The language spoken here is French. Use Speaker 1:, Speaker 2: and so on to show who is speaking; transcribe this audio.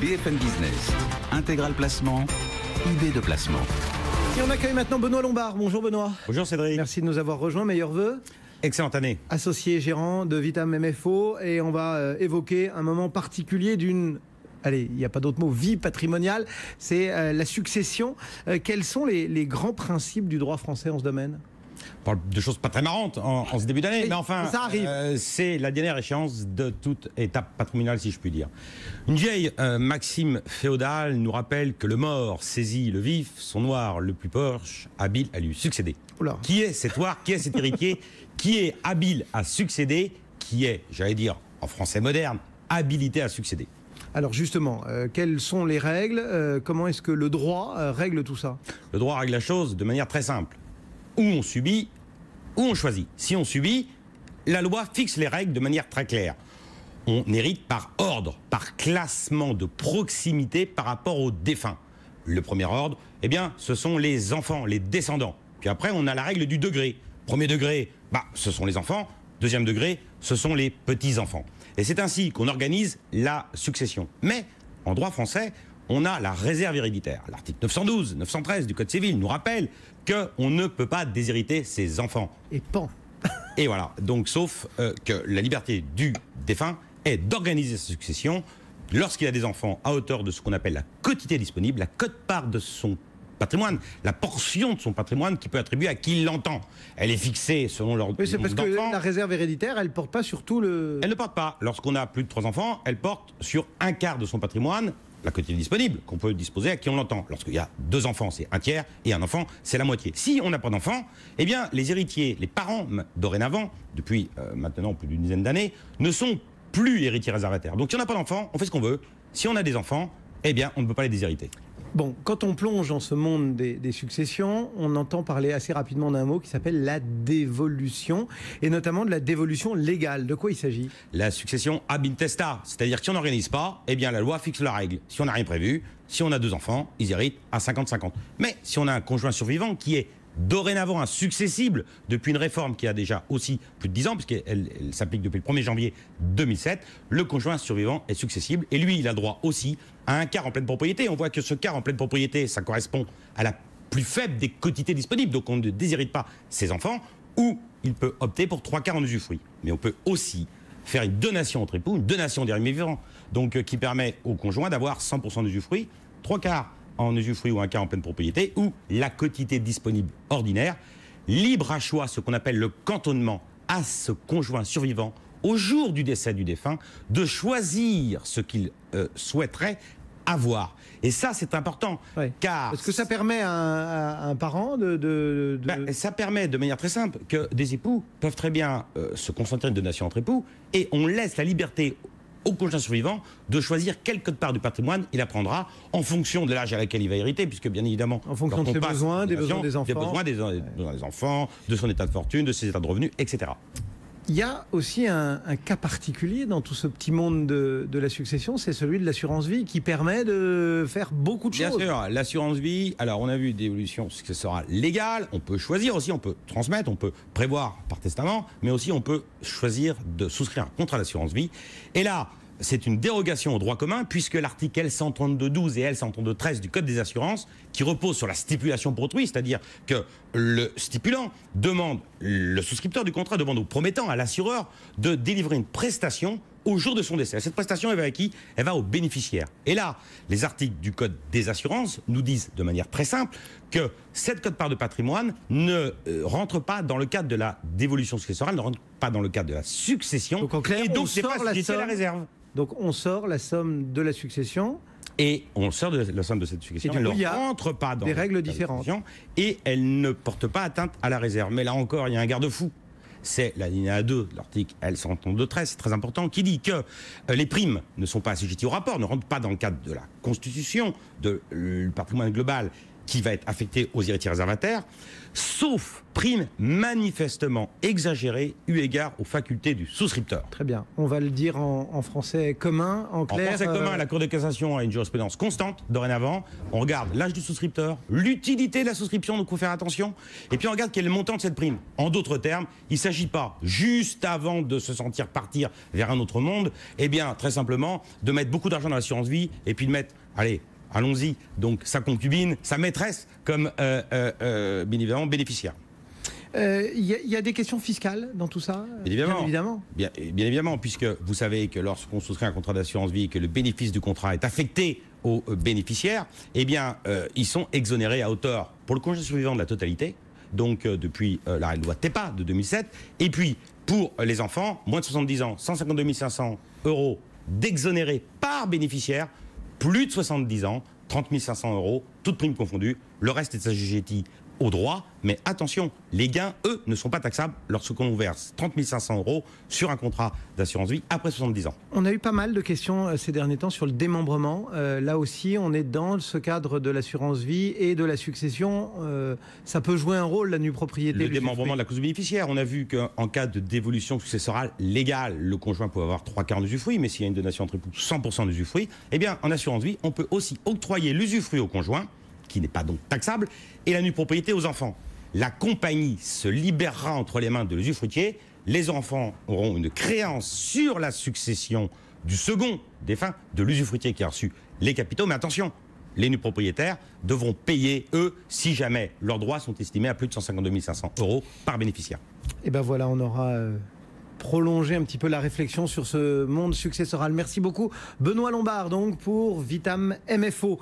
Speaker 1: BFM Business, Intégral Placement, idée de placement.
Speaker 2: Et on accueille maintenant Benoît Lombard. Bonjour Benoît.
Speaker 3: Bonjour Cédric.
Speaker 2: Merci de nous avoir rejoints. Meilleurs vœux.
Speaker 3: Excellente année.
Speaker 2: Associé gérant de Vitam MFO. Et on va évoquer un moment particulier d'une... Allez, il n'y a pas d'autre mot, vie patrimoniale. C'est la succession. Quels sont les grands principes du droit français en ce domaine ?
Speaker 3: On parle de choses pas très marrantes en ce début d'année, mais enfin,
Speaker 2: ça arrive.
Speaker 3: C'est la dernière échéance de toute étape patrimoniale, si je puis dire. Une vieille maxime féodale nous rappelle que le mort saisit le vif, son noir le plus proche, habile à lui succéder.
Speaker 2: Oula.
Speaker 3: Qui est cet noir, qui est cet héritier, qui est habile à succéder, qui est, j'allais dire en français moderne, habilité à succéder.
Speaker 2: Alors justement, quelles sont les règles ? Comment est-ce que le droit règle tout ça ?
Speaker 3: Le droit règle la chose de manière très simple. Ou on subit, ou on choisit. Si on subit, la loi fixe les règles de manière très claire. On hérite par ordre, par classement de proximité par rapport aux défunts. Le premier ordre, eh bien, ce sont les enfants, les descendants. Puis après, on a la règle du degré. Premier degré, ce sont les enfants. Deuxième degré, ce sont les petits-enfants. Et c'est ainsi qu'on organise la succession. Mais, en droit français, on a la réserve héréditaire. L'article 912, 913 du Code civil nous rappelle qu'on ne peut pas déshériter ses enfants.
Speaker 2: Et pan.
Speaker 3: Et voilà, donc sauf que la liberté du défunt est d'organiser sa succession lorsqu'il a des enfants à hauteur de ce qu'on appelle la quotité disponible, la quote-part de son patrimoine, la portion de son patrimoine qui peut attribuer à qui l'entend. Elle est fixée selon leur
Speaker 2: Oui, c'est parce
Speaker 3: nombre d'enfants.
Speaker 2: que la réserve héréditaire, elle ne porte pas sur tout le...
Speaker 3: Elle ne porte pas. Lorsqu'on a plus de 3 enfants, elle porte sur un quart de son patrimoine, la quotité disponible, qu'on peut disposer à qui on l'entend. Lorsqu'il y a 2 enfants, c'est un tiers, et un enfant, c'est la moitié. Si on n'a pas d'enfants, eh bien, les héritiers, les parents, dorénavant, depuis maintenant plus d'une dizaine d'années, ne sont plus héritiers réservataires. Donc si on n'a pas d'enfants, on fait ce qu'on veut. Si on a des enfants, eh bien, on ne peut pas les déshériter.
Speaker 2: Bon, quand on plonge dans ce monde des successions, on entend parler assez rapidement d'un mot qui s'appelle la dévolution, et notamment de la dévolution légale. De quoi il s'agit ?
Speaker 3: La succession ab intesta, c'est-à-dire que si on n'organise pas, eh bien la loi fixe la règle. Si on n'a rien prévu, si on a 2 enfants, ils héritent à 50-50. Mais si on a un conjoint survivant qui est dorénavant insuccessible depuis une réforme qui a déjà aussi plus de 10 ans, puisqu'elle s'applique depuis le 1er janvier 2007, le conjoint survivant est successible et lui, il a droit aussi à un quart en pleine propriété. On voit que ce quart en pleine propriété, ça correspond à la plus faible des quotités disponibles, donc on ne déshérite pas ses enfants, ou il peut opter pour 3 quarts en usufruit. Mais on peut aussi faire une donation entre époux, une donation des vivants, donc qui permet au conjoint d'avoir 100% d'usufruit, 3 quarts en usufruit ou un quart en pleine propriété, ou la quotité disponible ordinaire, libre à choix, ce qu'on appelle le cantonnement à ce conjoint survivant, au jour du décès du défunt, de choisir ce qu'il souhaiterait avoir. Et ça, c'est important, car...
Speaker 2: Est-ce que ça permet à un parent de...
Speaker 3: Ça permet de manière très simple que des époux peuvent très bien se concentrer une donation entre époux, et on laisse la liberté au conjoint survivant de choisir quelle quote-part du patrimoine il apprendra en fonction de l'âge à laquelle il va hériter, puisque bien évidemment,
Speaker 2: en fonction de ses besoins, des besoins des enfants,
Speaker 3: des besoins des enfants, de son état de fortune, de ses états de revenus, etc.
Speaker 2: Il y a aussi un cas particulier dans tout ce petit monde de la succession, c'est celui de l'assurance vie qui permet de faire beaucoup de choses.
Speaker 3: Bien sûr, l'assurance vie, alors on a vu des évolutions successorales légales, on peut choisir aussi, on peut transmettre, on peut prévoir par testament, mais aussi on peut choisir de souscrire un contrat d'assurance vie. Et là, c'est une dérogation au droit commun, puisque l'article L132.12 et L132.13 du Code des assurances, qui repose sur la stipulation pour autrui, c'est-à-dire que le stipulant demande, le souscripteur du contrat demande au promettant, à l'assureur, de délivrer une prestation au jour de son décès. Cette prestation, elle va à qui ? Elle va au bénéficiaire. Et là, les articles du Code des assurances nous disent de manière très simple que cette quote-part de patrimoine ne rentre pas dans le cadre de la dévolution successorale, ne rentre pas dans le cadre de la succession.
Speaker 2: Donc en clair,
Speaker 3: et donc c'est pas sujeté à la réserve.
Speaker 2: Donc on sort la somme de la succession.
Speaker 3: Et on sort de la somme de cette succession. Elle ne rentre pas dans
Speaker 2: des règles différentes.
Speaker 3: Et elle ne porte pas atteinte à la réserve. Mais là encore, il y a un garde-fou. C'est l'alinéa 2 de l'article L132.13, c'est très important, qui dit que les primes ne sont pas assujetties au rapport, ne rentrent pas dans le cadre de la constitution, du patrimoine global qui va être affectée aux héritiers réservataires, sauf prime manifestement exagérée eu égard aux facultés du souscripteur.
Speaker 2: Très bien. On va le dire en français commun, en clair.
Speaker 3: En français commun, la Cour de cassation a une jurisprudence constante dorénavant. On regarde l'âge du souscripteur, l'utilité de la souscription, donc il faut faire attention. Et puis on regarde quel est le montant de cette prime. En d'autres termes, il ne s'agit pas, juste avant de se sentir partir vers un autre monde, eh bien, très simplement, de mettre beaucoup d'argent dans l'assurance vie et puis de mettre, allez, allons-y, donc sa concubine, sa maîtresse, comme bien évidemment bénéficiaire.
Speaker 2: Il y a des questions fiscales dans tout ça?
Speaker 3: Bien
Speaker 2: évidemment.
Speaker 3: Bien évidemment, puisque vous savez que lorsqu'on souscrit un contrat d'assurance vie et que le bénéfice du contrat est affecté aux bénéficiaires, eh bien, ils sont exonérés à hauteur, pour le conjoint survivant, de la totalité, donc depuis la loi TEPA de 2007, et puis pour les enfants, moins de 70 ans, 152 500 € d'exonérés par bénéficiaire, plus de 70 ans, 30 500 €, toutes primes confondues, le reste est assujetti au droit, mais attention, les gains, eux, ne sont pas taxables lorsqu'on verse 30 500 € sur un contrat d'assurance vie après 70 ans.
Speaker 2: On a eu pas mal de questions ces derniers temps sur le démembrement. Là aussi, on est dans ce cadre de l'assurance vie et de la succession. Ça peut jouer un rôle, la nue propriété.
Speaker 3: Le démembrement de la clause bénéficiaire. On a vu qu'en cas de dévolution successorale légale, le conjoint peut avoir 3/4 d'usufruit, mais s'il y a une donation entre époux, 100% d'usufruit, eh bien, en assurance vie, on peut aussi octroyer l'usufruit au conjoint, qui n'est pas donc taxable, et la nue propriété aux enfants. La compagnie se libérera entre les mains de l'usufruitier, les enfants auront une créance sur la succession du second défunt, de l'usufruitier qui a reçu les capitaux, mais attention, les nus propriétaires devront payer, eux, si jamais leurs droits sont estimés à plus de 152 500 € par bénéficiaire.
Speaker 2: Et ben voilà, on aura prolonger un petit peu la réflexion sur ce monde successoral. Merci beaucoup Benoît Lombard donc pour Vitam MFO.